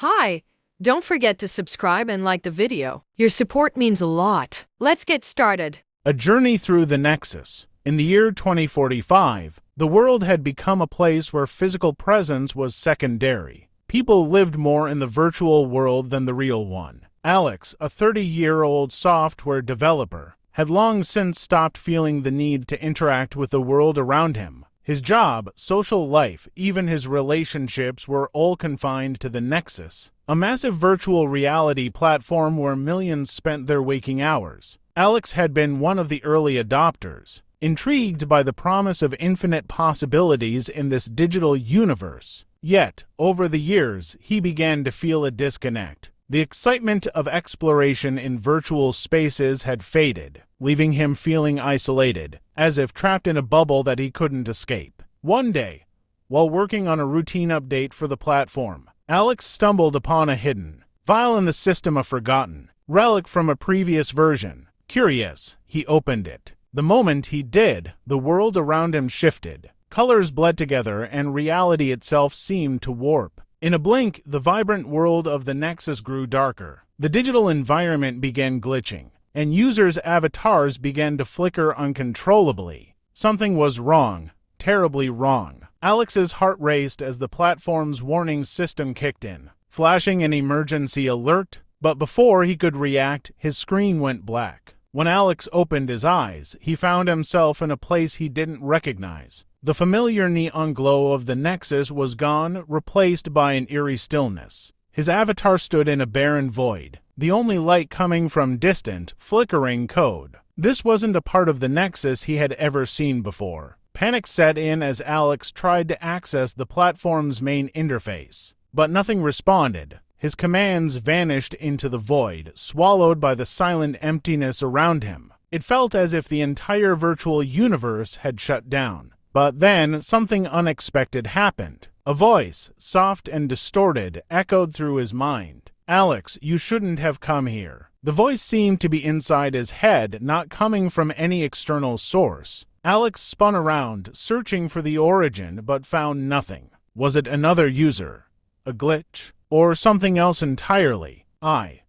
Hi, don't forget to subscribe and like the video. Your support means a lot. Let's get started. A journey through the Nexus. In the year 2045, the world had become a place where physical presence was secondary. People lived more in the virtual world than the real one. Alex, a 30-year-old software developer, had long since stopped feeling the need to interact with the world around him. His job, social life, even his relationships were all confined to the Nexus, a massive virtual reality platform where millions spent their waking hours. Alex had been one of the early adopters, intrigued by the promise of infinite possibilities in this digital universe. Yet, over the years, he began to feel a disconnect. The excitement of exploration in virtual spaces had faded, leaving him feeling isolated, as if trapped in a bubble that he couldn't escape. One day, while working on a routine update for the platform, Alex stumbled upon a hidden file in the system, a forgotten relic from a previous version. Curious, he opened it. The moment he did, the world around him shifted. Colors bled together and reality itself seemed to warp. In a blink, the vibrant world of the Nexus grew darker. The digital environment began glitching, and users' avatars began to flicker uncontrollably. Something was wrong, terribly wrong. Alex's heart raced as the platform's warning system kicked in, flashing an emergency alert, but before he could react, his screen went black. When Alex opened his eyes, he found himself in a place he didn't recognize. The familiar neon glow of the Nexus was gone, replaced by an eerie stillness. His avatar stood in a barren void, the only light coming from distant, flickering code. This wasn't a part of the Nexus he had ever seen before. Panic set in as Alex tried to access the platform's main interface, but nothing responded. His commands vanished into the void, swallowed by the silent emptiness around him. It felt as if the entire virtual universe had shut down. But then, something unexpected happened. A voice, soft and distorted, echoed through his mind. "Alex, you shouldn't have come here." The voice seemed to be inside his head, not coming from any external source. Alex spun around, searching for the origin, but found nothing. Was it another user? A glitch? Or something else entirely? I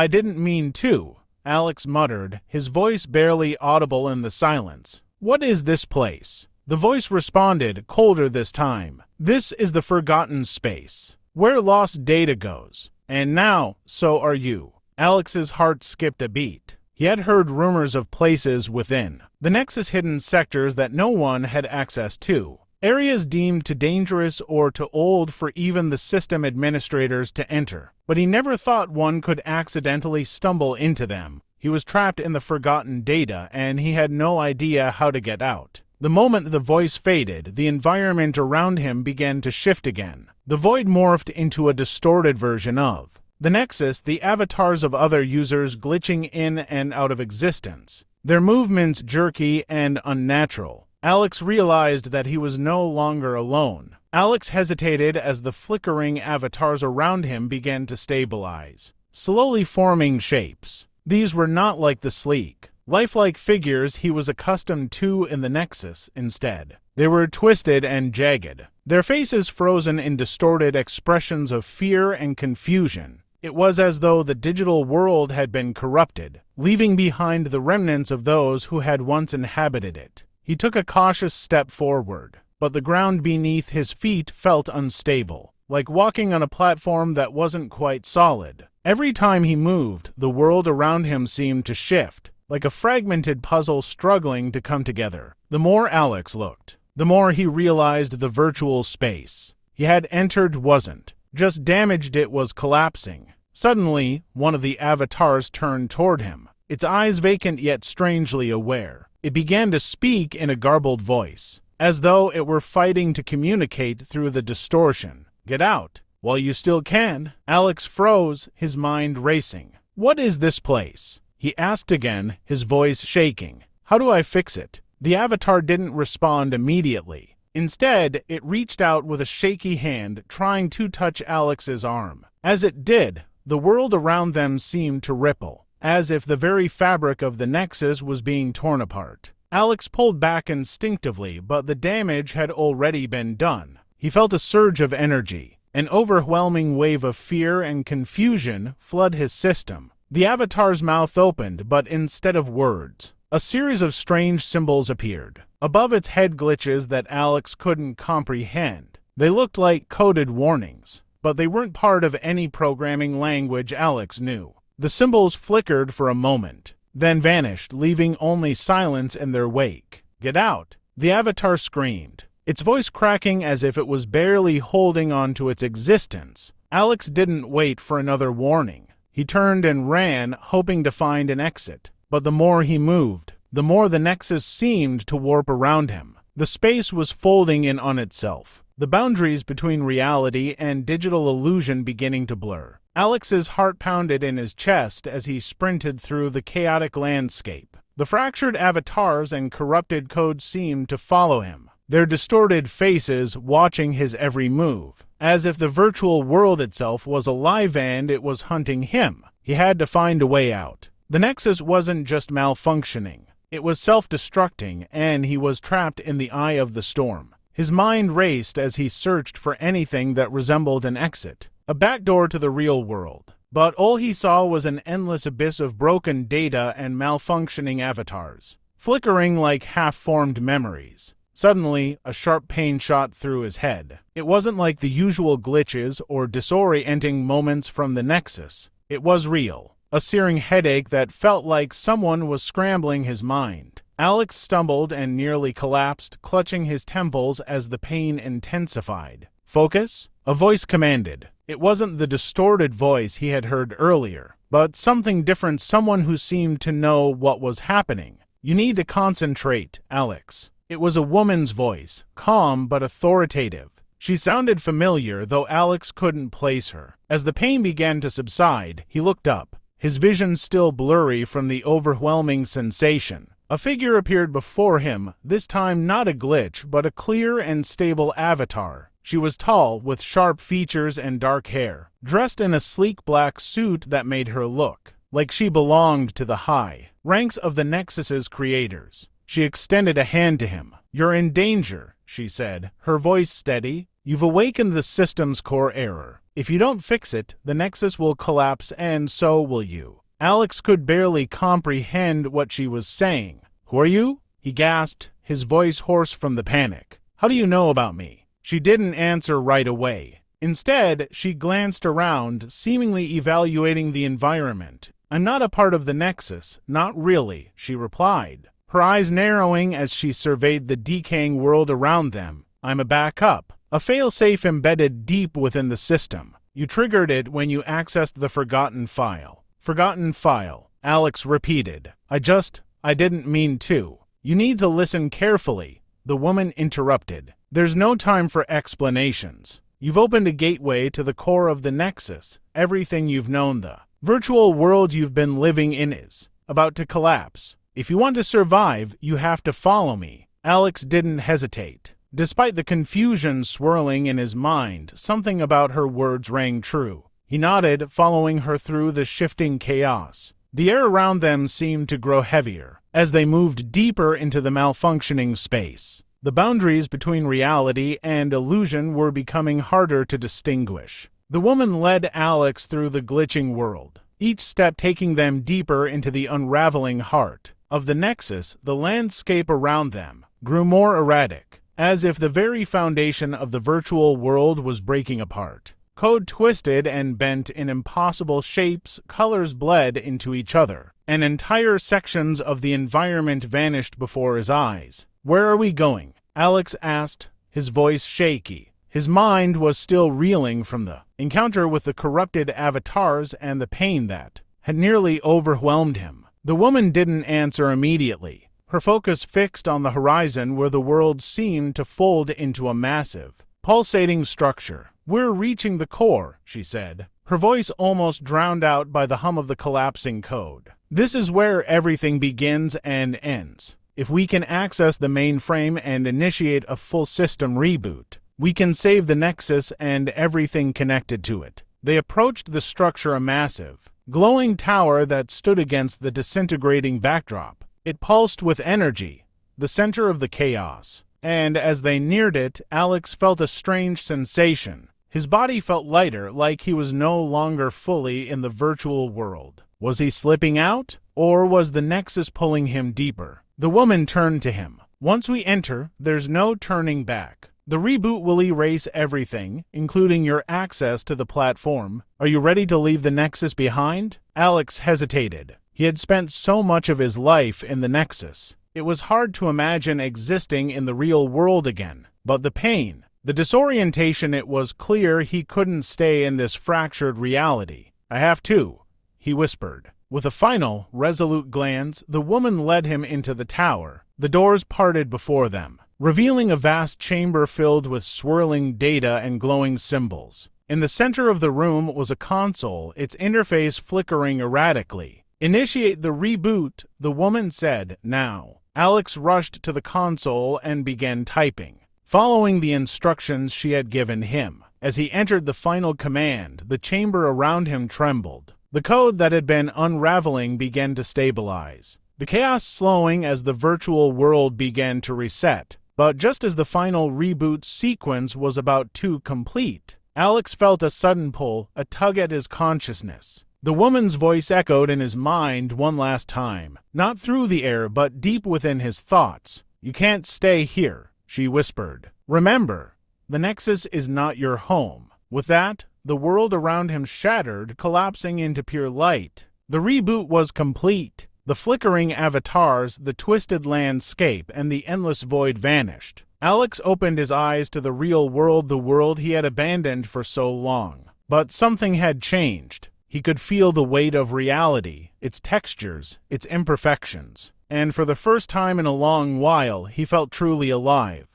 didn't mean to," Alex muttered, his voice barely audible in the silence. "What is this place?" The voice responded, colder this time. "This is the forgotten space, where lost data goes. And now, so are you." Alex's heart skipped a beat. He had heard rumors of places within the Nexus, hidden sectors that no one had access to. Areas deemed too dangerous or too old for even the system administrators to enter. But he never thought one could accidentally stumble into them. He was trapped in the forgotten data, and he had no idea how to get out. The moment the voice faded, the environment around him began to shift again. The void morphed into a distorted version of the Nexus, the avatars of other users glitching in and out of existence, their movements jerky and unnatural. Alex realized that he was no longer alone. Alex hesitated as the flickering avatars around him began to stabilize, slowly forming shapes. These were not like the sleek, lifelike figures he was accustomed to in the Nexus. Instead, they were twisted and jagged, their faces frozen in distorted expressions of fear and confusion. It was as though the digital world had been corrupted, leaving behind the remnants of those who had once inhabited it. He took a cautious step forward, but the ground beneath his feet felt unstable, like walking on a platform that wasn't quite solid. Every time he moved, the world around him seemed to shift, like a fragmented puzzle struggling to come together. The more Alex looked, the more he realized the virtual space he had entered wasn't just damaged, it was collapsing. Suddenly, one of the avatars turned toward him, its eyes vacant yet strangely aware. It began to speak in a garbled voice, as though it were fighting to communicate through the distortion. "Get out, while you still can." Alex froze, his mind racing. "What is this place?" he asked again, his voice shaking. "How do I fix it?" The avatar didn't respond immediately. Instead, it reached out with a shaky hand, trying to touch Alex's arm. As it did, the world around them seemed to ripple, as if the very fabric of the Nexus was being torn apart. Alex pulled back instinctively, but the damage had already been done. He felt a surge of energy, An overwhelming wave of fear and confusion flooded his system. The avatar's mouth opened, but instead of words, a series of strange symbols appeared. Above its head, glitches that Alex couldn't comprehend. They looked like coded warnings, but they weren't part of any programming language Alex knew. The symbols flickered for a moment, then vanished, leaving only silence in their wake. "Get out!" the avatar screamed, its voice cracking as if it was barely holding on to its existence. Alex didn't wait for another warning. He turned and ran, hoping to find an exit. But the more he moved, the more the Nexus seemed to warp around him. The space was folding in on itself, the boundaries between reality and digital illusion beginning to blur. Alex's heart pounded in his chest as he sprinted through the chaotic landscape. The fractured avatars and corrupted code seemed to follow him, their distorted faces watching his every move, as if the virtual world itself was alive and it was hunting him. He had to find a way out. The Nexus wasn't just malfunctioning, it was self-destructing, and he was trapped in the eye of the storm. His mind raced as he searched for anything that resembled an exit, a backdoor to the real world. But all he saw was an endless abyss of broken data and malfunctioning avatars, flickering like half-formed memories. Suddenly, a sharp pain shot through his head. It wasn't like the usual glitches or disorienting moments from the Nexus. It was real. A searing headache that felt like someone was scrambling his mind. Alex stumbled and nearly collapsed, clutching his temples as the pain intensified. "Focus," a voice commanded. It wasn't the distorted voice he had heard earlier, but something different, someone who seemed to know what was happening. "You need to concentrate, Alex." It was a woman's voice, calm but authoritative. She sounded familiar, though Alex couldn't place her. As the pain began to subside, he looked up, his vision still blurry from the overwhelming sensation. A figure appeared before him, this time not a glitch, but a clear and stable avatar. She was tall, with sharp features and dark hair, dressed in a sleek black suit that made her look like she belonged to the high ranks of the Nexus's creators. She extended a hand to him. "You're in danger," she said, her voice steady. "You've awakened the system's core error. If you don't fix it, the Nexus will collapse, and so will you." Alex could barely comprehend what she was saying. "Who are you?" he gasped, his voice hoarse from the panic. "How do you know about me?" She didn't answer right away. Instead, she glanced around, seemingly evaluating the environment. "I'm not a part of the Nexus, not really," she replied, her eyes narrowing as she surveyed the decaying world around them. "I'm a backup, a failsafe embedded deep within the system. You triggered it when you accessed the forgotten file." "Forgotten file," Alex repeated. I didn't mean to." "You need to listen carefully," the woman interrupted. "There's no time for explanations. You've opened a gateway to the core of the Nexus. Everything you've known, the virtual world you've been living in, is about to collapse. If you want to survive, you have to follow me." Alex didn't hesitate. Despite the confusion swirling in his mind, something about her words rang true. He nodded, following her through the shifting chaos. The air around them seemed to grow heavier as they moved deeper into the malfunctioning space. The boundaries between reality and illusion were becoming harder to distinguish. The woman led Alex through the glitching world, each step taking them deeper into the unraveling heart of the Nexus. The landscape around them grew more erratic, as if the very foundation of the virtual world was breaking apart. Code twisted and bent in impossible shapes, colors bled into each other, and entire sections of the environment vanished before his eyes. "Where are we going?" Alex asked, his voice shaky. His mind was still reeling from the encounter with the corrupted avatars and the pain that had nearly overwhelmed him. The woman didn't answer immediately, her focus fixed on the horizon where the world seemed to fold into a massive, pulsating structure. "We're reaching the core," she said, her voice almost drowned out by the hum of the collapsing code. "This is where everything begins and ends. If we can access the mainframe and initiate a full system reboot, we can save the Nexus and everything connected to it." They approached the structure, a massive, glowing tower that stood against the disintegrating backdrop. It pulsed with energy, the center of the chaos, and as they neared it, Alex felt a strange sensation. His body felt lighter, like he was no longer fully in the virtual world. Was he slipping out, or was the Nexus pulling him deeper? The woman turned to him. Once we enter, there's no turning back. The reboot will erase everything, including your access to the platform. Are you ready to leave the Nexus behind? Alex hesitated. He had spent so much of his life in the Nexus. It was hard to imagine existing in the real world again. But the pain, the disorientation, it was clear he couldn't stay in this fractured reality. I have to, he whispered. With a final, resolute glance, the woman led him into the tower. The doors parted before them, revealing a vast chamber filled with swirling data and glowing symbols. In the center of the room was a console, its interface flickering erratically. Initiate the reboot, the woman said, now. Alex rushed to the console and began typing, following the instructions she had given him. As he entered the final command, the chamber around him trembled. The code that had been unraveling began to stabilize, the chaos slowing as the virtual world began to reset. But just as the final reboot sequence was about to complete, Alex felt a sudden pull, a tug at his consciousness. The woman's voice echoed in his mind one last time, not through the air but deep within his thoughts. You can't stay here, she whispered. Remember, the Nexus is not your home. With that, the world around him shattered, collapsing into pure light. The reboot was complete. The flickering avatars, the twisted landscape, and the endless void vanished. Alex opened his eyes to the real world, the world he had abandoned for so long. But something had changed. He could feel the weight of reality, its textures, its imperfections. And for the first time in a long while, he felt truly alive.